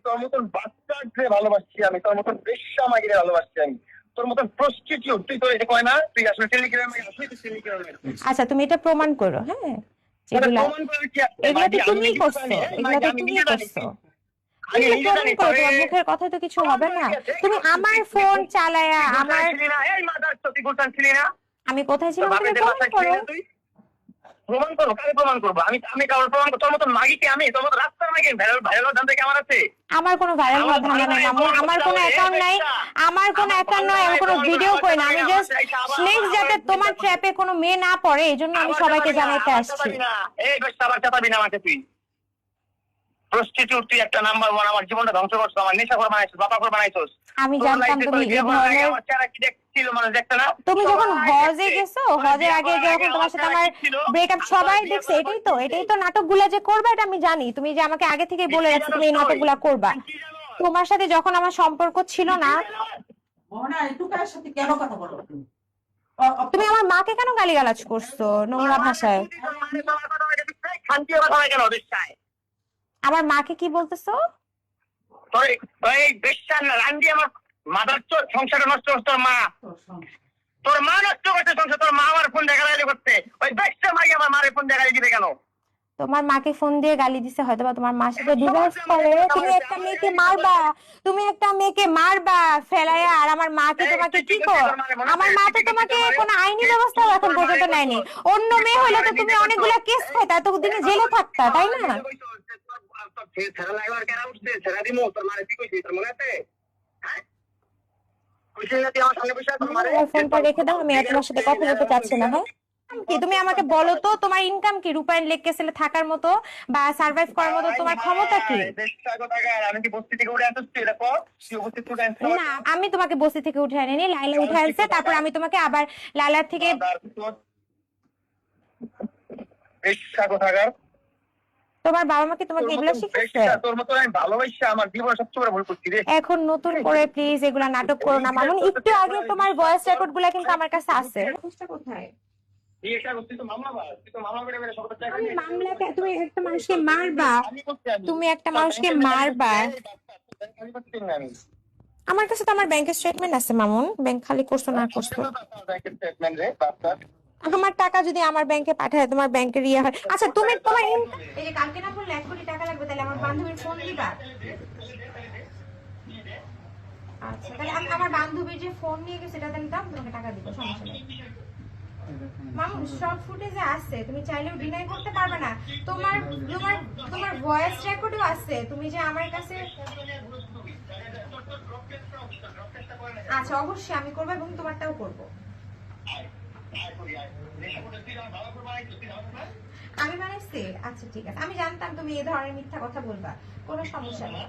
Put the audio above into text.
তোর মতন বাচ্চাকে ভালোবাসছি আমি, তোর মতন বেশ্যা মাগিরে ভালোবাসছি আমি, তোর মতন প্রস্টিটিউট তুই, তোর এটা কয় না তুই আসলে টেলিগ্রামে আসলে তুই টেলিগ্রামে। আচ্ছা তুমি এটা প্রমাণ করো। হ্যাঁ যেগুলা প্রমাণ করে কি এগুলা তো তুমি করছো, এগুলা তো তুমি করছো। আমি তুমি নিজে প্রমাণ জানি করো, তবে তোমার মুখের কথা তো কিছু হবে না। তুমি আমার ফোন চালায়া আমার, এই মাদার তুই গুলশান ছিলি না? আমি কোথায় ছিলাম তুমি বাপেদের প্রমাণ বাসায় করো। ছিলি না তুই? প্রমাণ করো, কাকে প্রমাণ করবো? আমি কারোর প্রমাণ করবো? তোর মতন মাগি কি আমি? তোর মতো রাস্তার মাগি ভাইরাল ভাইরাল ধান্দা কি আমার আছে? আমার কোনো ভাইরাল হওয়ার ধান্দা নাই মামু, আমার কোনো অ্যাকাউন্ট নাই, আমার কোনো অ্যাকাউন্ট নয়, আমি কোনো ভিডিও করি না। আমি জাস্ট নেক্সট যাতে তোমার ট্র্যাপে কোনো মেয়ে না পড়ে এজন্য আমি সবাইকে জানাইতে আসছি। এই বেশ আবার চাপাবি না আমাকে তুই। প্রস্টিটিউট তুই একটা নাম্বার ওয়ান, আমার জীবনটা ধ্বংস করছিস, আমার নেশা করে বানাইছিস, বাবা করে বানাইছিস। আমি জানতাম তুমি এই ধরনের, আমার চেহারা কি দেখছিল মানুষ দেখতে না? তুমি যখন হজে গেছো, হজের আগে যখন তোমার সাথে আমার ব্রেকআপ সবাই দেখছে, এটাই তো নাটকগুলা যে করবে এটা আমি জানি। তুমি যে আমাকে আগে থেকে বলে রাখছো তুমি এই নাটকগুলা করবা। তোমার সাথে যখন আমার সম্পর্ক ছিল না, মোহনা একটু কার সাথে কেন কথা বলো তুমি? তুমি আমার মাকে কেন গালিগালাজ করছো নোংরা ভাষায়? শান্তি কথা হয় কেন বেশ্যায়? আমার মাকে কি বলতেছো? তোর এই বেশ্যার রান্দি আমার মাদার চোর সংসারে নষ্ট করছে তোর মা। তোর মা নষ্ট করছে সংসার, তোর মা আমার ফোন দেখালালি করতে। ওই বেশ্যা মাই আমার মারে ফোন দেখালি দিবে কেন? তোমার মাকে ফোন দিয়ে গালি দিছে হয়তো, বা তোমার মার সাথে ডিভোর্স করে তুমি একটা মেয়েকে মারবা, তুমি একটা মেয়েকে মারবা ফেলায়া, আর আমার মা কি তোমাকে কি কর? আমার মা তো তোমাকে কোনো আইনি ব্যবস্থা এখন পর্যন্ত নেয়নি। অন্য মেয়ে হলে তো তুমি অনেকগুলা কেস খাইতা, এতদিনে জেলে থাকতা, তাই না? ছেড়া লাগবার কেন উঠছে? ছেড়া দিমু তোর মারে কি কইছিস তোর মনে আছে? হ্যাঁ কইছিস না তুই আমার সামনে বসে তোর মারে? ফোনটা রেখে দাও, আমি আর তোমার সাথে কথা বলতে চাচ্ছি না। হ্যাঁ কি তুমি আমাকে বলো তো, তোমার ইনকাম কি? রূপায়ণ লেক ক্যাসেলে থাকার মতো বা সার্ভাইভ করার মতো তোমার ক্ষমতা কি? আমি কি বস্তি থেকে উঠে আসছি? এটা কর তুই উপস্থিত উঠে আসছিস না আমি তোমাকে বসতি থেকে উঠে আনিনি, লাইলা উঠে আনছে, তারপর আমি তোমাকে আবার লাইলার থেকে। বেশ্যা কোথাকার। তোমার বাবা মা কি তোমাকে এগুলা শিখাচ্ছে? তোর মতো আমি ভালোবাসা আমার জীবনে সবচেয়ে বড় ভুল করছি রে। এখন নতুন করে প্লিজ এগুলা নাটক করো না মামুন। একটু আগে তোমার ভয়েস রেকর্ড গুলা কিন্তু আমার কাছে আছে। কোথায় এই এটা তুই তো মামলা বাস, তুই তো মামলা করে মেরে সবটা টাকা আমি নিয়ে মামলাকে, তুমি একটা মানুষকে মারবা, আমি করছি আমি। তুমি একটা মানুষকে মারবা। আমি করছি না আমি। আমার কাছে তো আমার ব্যাংকের স্টেটমেন্ট আছে মামুন, ব্যাংক খালি করছো না করছো। স্টেটমেন্ট রে বাচ্চা। আমার টাকা যদি আমার ব্যাংকে পাঠায়, তোমার ব্যাংকের ইয়ে হয়। আচ্ছা তুমি তোমার এই যে কালকে না বললে 1 কোটি টাকা লাগবে, তাহলে আমার বান্ধবীর ফোন দিবা? আচ্ছা তাহলে আমি আমার বান্ধবীর যে ফোন নিয়ে গেছে সেটা দেন, দাম তোমাকে টাকা দিব, সমস্যা নেই। মামুন সব ফুটেজে আছে, তুমি চাইলেও ডিনাই করতে পারবে না। তোমার তোমার তোমার ভয়েস রেকর্ডও আছে, তুমি যে আমার কাছে। আচ্ছা অবশ্যই আমি করবো এবং তোমারটাও করবো। আমি বানাইছি? আচ্ছা ঠিক আছে, আমি জানতাম তুমি এই ধরনের মিথ্যা কথা বলবা, কোনো সমস্যা নেই।